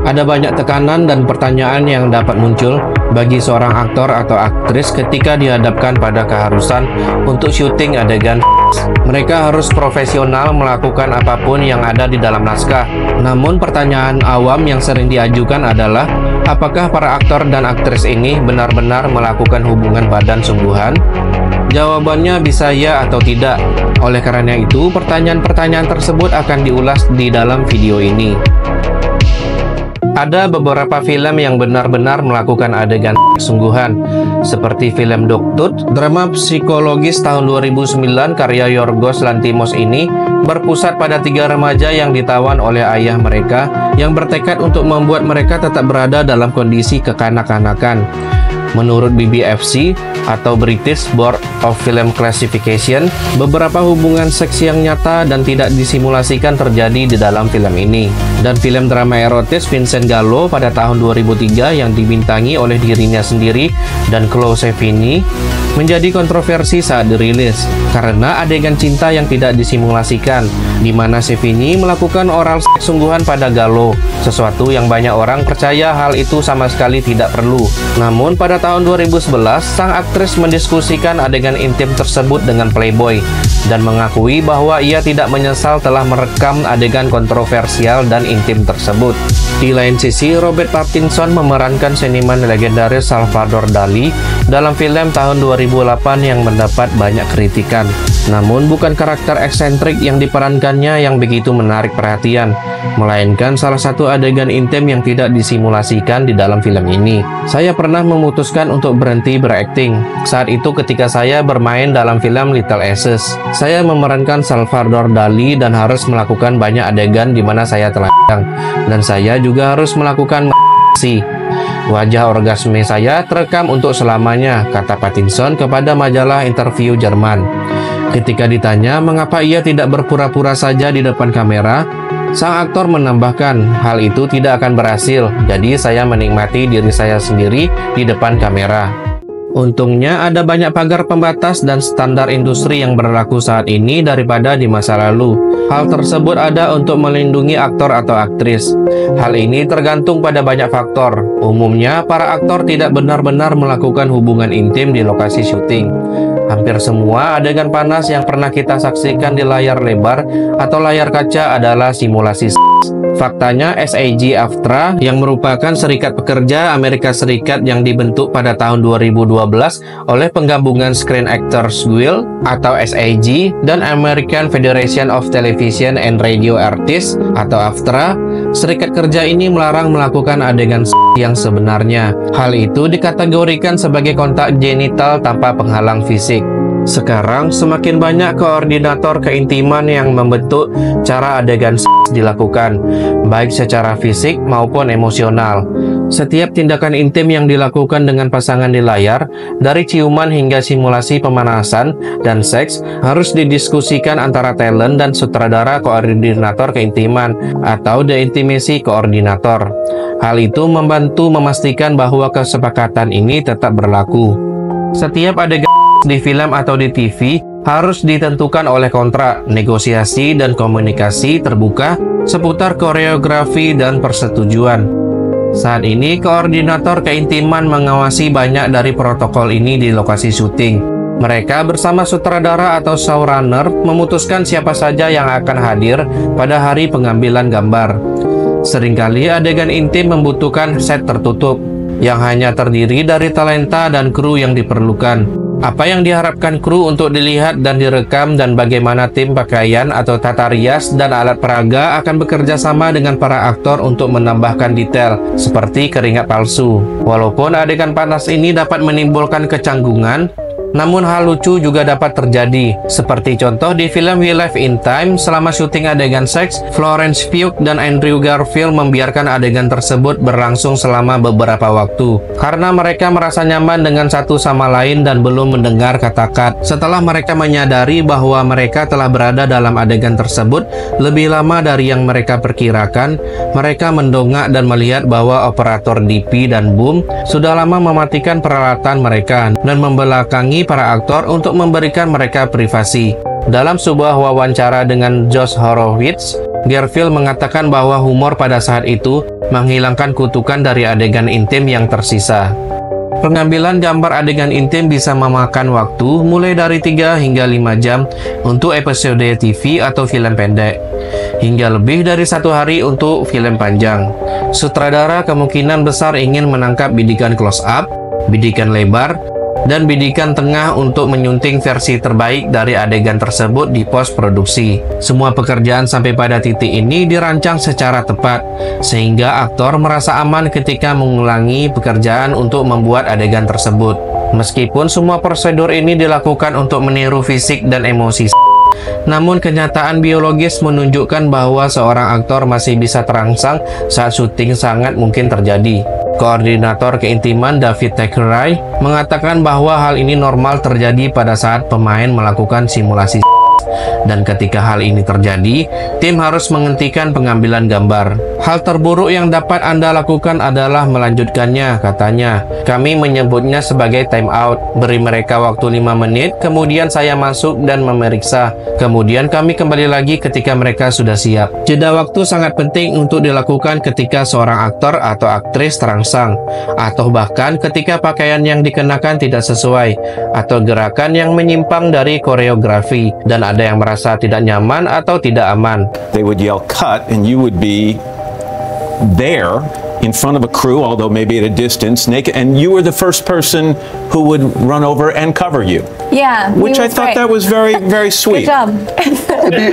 Ada banyak tekanan dan pertanyaan yang dapat muncul bagi seorang aktor atau aktris ketika dihadapkan pada keharusan untuk syuting adegan. Mereka harus profesional melakukan apapun yang ada di dalam naskah. Namun pertanyaan awam yang sering diajukan adalah, apakah para aktor dan aktris ini benar-benar melakukan hubungan badan sungguhan? Jawabannya bisa ya atau tidak. Oleh karena itu, pertanyaan-pertanyaan tersebut akan diulas di dalam video ini. Ada beberapa film yang benar-benar melakukan adegan sungguhan, seperti film Dogtooth, drama psikologis tahun 2009 karya Yorgos Lanthimos ini berpusat pada 3 remaja yang ditawan oleh ayah mereka yang bertekad untuk membuat mereka tetap berada dalam kondisi kekanak-kanakan. Menurut BBFC atau British Board of Film Classification, beberapa hubungan seks yang nyata dan tidak disimulasikan terjadi di dalam film ini. Dan film drama erotis Vincent Gallo pada tahun 2003 yang dibintangi oleh dirinya sendiri dan Chloe Sevigny menjadi kontroversi saat dirilis karena adegan cinta yang tidak disimulasikan, di mana Sevigny melakukan oral seks sungguhan pada Gallo, sesuatu yang banyak orang percaya hal itu sama sekali tidak perlu. Namun pada tahun 2011, sang aktris mendiskusikan adegan intim tersebut dengan Playboy dan mengakui bahwa ia tidak menyesal telah merekam adegan kontroversial dan intim tersebut. Di lain sisi, Robert Pattinson memerankan seniman legendaris Salvador Dali dalam film tahun 2008 yang mendapat banyak kritikan. Namun bukan karakter eksentrik yang diperankannya yang begitu menarik perhatian, melainkan salah satu adegan intim yang tidak disimulasikan di dalam film ini. Saya pernah memutuskan untuk berhenti berakting. Saat itu ketika saya bermain dalam film Little Ashes. Saya memerankan Salvador Dali dan harus melakukan banyak adegan di mana saya telanjang, dan saya juga harus melakukan wajah orgasme saya terekam untuk selamanya, kata Pattinson kepada majalah Interview Jerman. Ketika ditanya mengapa ia tidak berpura-pura saja di depan kamera, sang aktor menambahkan, hal itu tidak akan berhasil, jadi saya menikmati diri saya sendiri di depan kamera. Untungnya ada banyak pagar pembatas dan standar industri yang berlaku saat ini daripada di masa lalu. Hal tersebut ada untuk melindungi aktor atau aktris. Hal ini tergantung pada banyak faktor. Umumnya, para aktor tidak benar-benar melakukan hubungan intim di lokasi syuting. Hampir semua adegan panas yang pernah kita saksikan di layar lebar atau layar kaca adalah simulasi seks. Faktanya, SAG-AFTRA yang merupakan serikat pekerja Amerika Serikat yang dibentuk pada tahun 2012 oleh penggabungan Screen Actors Guild atau SAG dan American Federation of Television and Radio Artists atau AFTRA, serikat kerja ini melarang melakukan adegan seks yang sebenarnya. Hal itu dikategorikan sebagai kontak genital tanpa penghalang fisik. Sekarang semakin banyak koordinator keintiman yang membentuk cara adegan seks dilakukan, baik secara fisik maupun emosional. Setiap tindakan intim yang dilakukan dengan pasangan di layar, dari ciuman hingga simulasi pemanasan dan seks, harus didiskusikan antara talent dan sutradara koordinator keintiman atau The Intimacy Coordinator. Hal itu membantu memastikan bahwa kesepakatan ini tetap berlaku. Setiap adegan di film atau di TV harus ditentukan oleh kontrak, negosiasi, dan komunikasi terbuka seputar koreografi dan persetujuan. Saat ini, koordinator keintiman mengawasi banyak dari protokol ini di lokasi syuting. Mereka bersama sutradara atau showrunner memutuskan siapa saja yang akan hadir pada hari pengambilan gambar. Seringkali adegan intim membutuhkan set tertutup yang hanya terdiri dari talenta dan kru yang diperlukan. Apa yang diharapkan kru untuk dilihat dan direkam, dan bagaimana tim pakaian atau tata rias dan alat peraga akan bekerja sama dengan para aktor untuk menambahkan detail seperti keringat palsu. Walaupun adegan panas ini dapat menimbulkan kecanggungan, namun hal lucu juga dapat terjadi. Seperti contoh di film We Live in Time, selama syuting adegan seks, Florence Pugh dan Andrew Garfield membiarkan adegan tersebut berlangsung selama beberapa waktu karena mereka merasa nyaman dengan satu sama lain dan belum mendengar kata-kata. Setelah mereka menyadari bahwa mereka telah berada dalam adegan tersebut lebih lama dari yang mereka perkirakan, mereka mendongak dan melihat bahwa operator DP dan boom sudah lama mematikan peralatan mereka dan membelakangi para aktor untuk memberikan mereka privasi. Dalam sebuah wawancara dengan Josh Horowitz, Garfield mengatakan bahwa humor pada saat itu menghilangkan kutukan dari adegan intim yang tersisa. Pengambilan gambar adegan intim bisa memakan waktu mulai dari 3 hingga 5 jam untuk episode TV atau film pendek, hingga lebih dari 1 hari untuk film panjang. Sutradara kemungkinan besar ingin menangkap bidikan close up, bidikan lebar, dan bidikan tengah untuk menyunting versi terbaik dari adegan tersebut di pos produksi. Semua pekerjaan sampai pada titik ini dirancang secara tepat, sehingga aktor merasa aman ketika mengulangi pekerjaan untuk membuat adegan tersebut. Meskipun semua prosedur ini dilakukan untuk meniru fisik dan emosi, namun kenyataan biologis menunjukkan bahwa seorang aktor masih bisa terangsang saat syuting sangat mungkin terjadi. Koordinator keintiman David Thackeray mengatakan bahwa hal ini normal terjadi pada saat pemain melakukan simulasi. Dan ketika hal ini terjadi, tim harus menghentikan pengambilan gambar. Hal terburuk yang dapat Anda lakukan adalah melanjutkannya, katanya. Kami menyebutnya sebagai time out. Beri mereka waktu 5 menit, kemudian saya masuk dan memeriksa. Kemudian kami kembali lagi ketika mereka sudah siap. Jeda waktu sangat penting untuk dilakukan ketika seorang aktor atau aktris terangsang, atau bahkan ketika pakaian yang dikenakan tidak sesuai, atau gerakan yang menyimpang dari koreografi, dan ada yang merasa tidak nyaman atau tidak aman. They would yell cut and you would be there in front of a crew, although maybe at a distance, naked, and you were the first person who would run over and cover you. Yeah. Which I thought that was very, very sweet. Good job.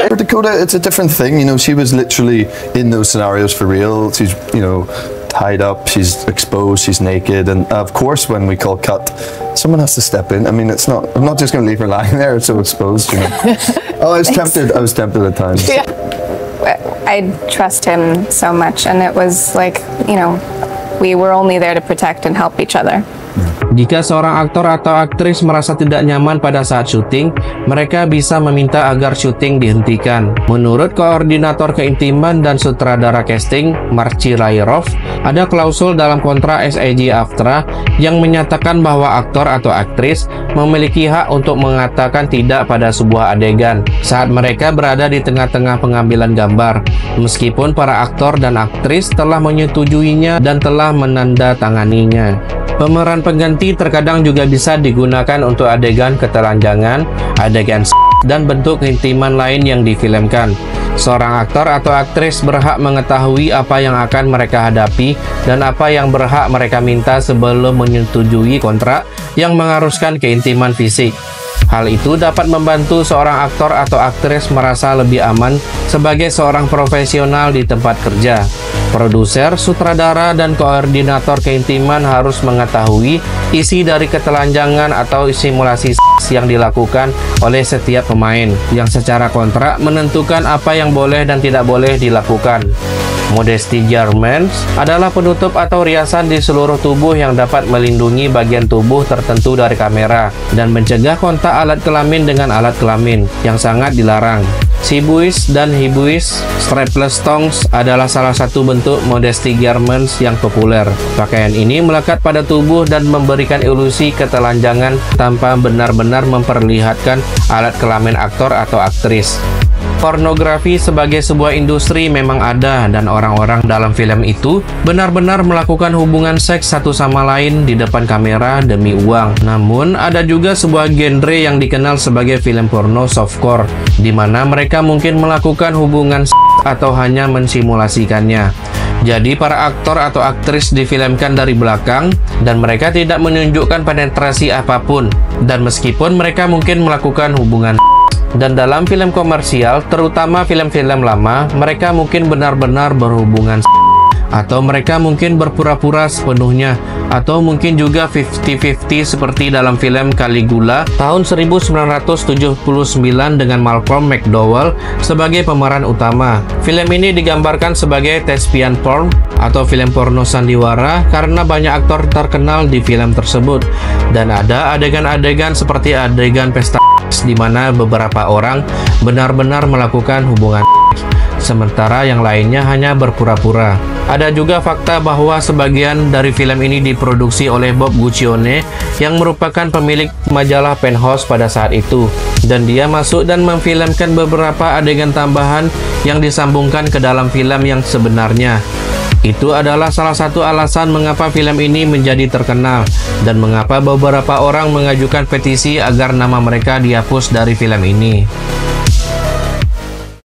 For Dakota, it's a different thing. You know, she was literally in those scenarios for real. She's, you know, tied up, she's exposed, she's naked, and of course when we call cut, someone has to step in. I mean, I'm not just going to leave her lying there so exposed, you know. Oh, I was tempted at times. Yeah. I trust him so much, and it was like, you know, we were only there to protect and help each other. Jika seorang aktor atau aktris merasa tidak nyaman pada saat syuting, mereka bisa meminta agar syuting dihentikan. Menurut koordinator keintiman dan sutradara casting, Marci Lairov, ada klausul dalam kontrak SAG-AFTRA yang menyatakan bahwa aktor atau aktris memiliki hak untuk mengatakan tidak pada sebuah adegan saat mereka berada di tengah-tengah pengambilan gambar, meskipun para aktor dan aktris telah menyetujuinya dan telah menandatanganinya. Pemeran pengganti terkadang juga bisa digunakan untuk adegan ketelanjangan, adegan dan bentuk keintiman lain yang difilmkan. Seorang aktor atau aktris berhak mengetahui apa yang akan mereka hadapi dan apa yang berhak mereka minta sebelum menyetujui kontrak yang mengharuskan keintiman fisik. Hal itu dapat membantu seorang aktor atau aktris merasa lebih aman sebagai seorang profesional di tempat kerja. Produser, sutradara, dan koordinator keintiman harus mengetahui isi dari ketelanjangan atau simulasi yang dilakukan oleh setiap pemain, yang secara kontrak menentukan apa yang boleh dan tidak boleh dilakukan. Modesty garments adalah penutup atau riasan di seluruh tubuh yang dapat melindungi bagian tubuh tertentu dari kamera dan mencegah kontak alat kelamin dengan alat kelamin, yang sangat dilarang. Sibuis dan hibuis strapless thongs adalah salah satu bentuk modesty garments yang populer. Pakaian ini melekat pada tubuh dan memberikan ilusi ketelanjangan tanpa benar-benar memperlihatkan alat kelamin aktor atau aktris. Pornografi sebagai sebuah industri memang ada, dan orang-orang dalam film itu benar-benar melakukan hubungan seks satu sama lain di depan kamera demi uang. Namun, ada juga sebuah genre yang dikenal sebagai film porno softcore, di mana mereka mungkin melakukan hubungan seks atau hanya mensimulasikannya. Jadi, para aktor atau aktris difilmkan dari belakang, dan mereka tidak menunjukkan penetrasi apapun. Dan meskipun mereka mungkin melakukan hubungan, dan dalam film komersial, terutama film-film lama, mereka mungkin benar-benar berhubungan, atau mereka mungkin berpura-pura sepenuhnya, atau mungkin juga 50-50 seperti dalam film Caligula tahun 1979 dengan Malcolm McDowell sebagai pemeran utama. Film ini digambarkan sebagai thespian porn atau film porno sandiwara karena banyak aktor terkenal di film tersebut, dan ada adegan-adegan seperti adegan pesta di mana beberapa orang benar-benar melakukan hubungan. sementara yang lainnya hanya berpura-pura. Ada juga fakta bahwa sebagian dari film ini diproduksi oleh Bob Guccione yang merupakan pemilik majalah Penthouse pada saat itu, dan dia masuk dan memfilmkan beberapa adegan tambahan yang disambungkan ke dalam film yang sebenarnya. Itu adalah salah satu alasan mengapa film ini menjadi terkenal dan mengapa beberapa orang mengajukan petisi agar nama mereka dihapus dari film ini.